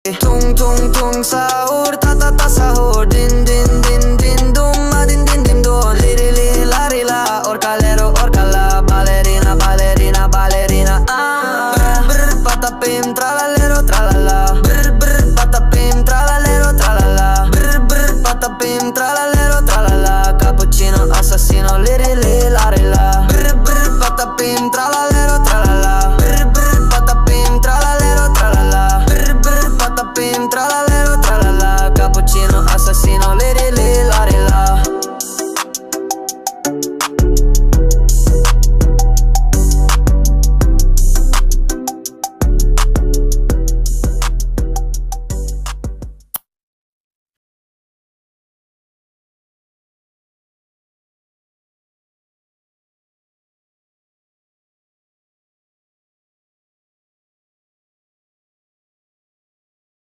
Tung tung tung sahur, ta ta ta sahur. Din din din din dum, ma din din din dum. Liri li la ri la, orcalero orcala. Ballerina ballerina ballerina. Brr brr patapim tralalero tralala. Brr brr patapim tralalero tralala. Brr brr patapim tralalero tralala. Cappuccino assassino, liri li la ri la. Brr brr patapim tralalero tralala. Brr brr patapim tralalero tralala. Brr brr patapim tralala.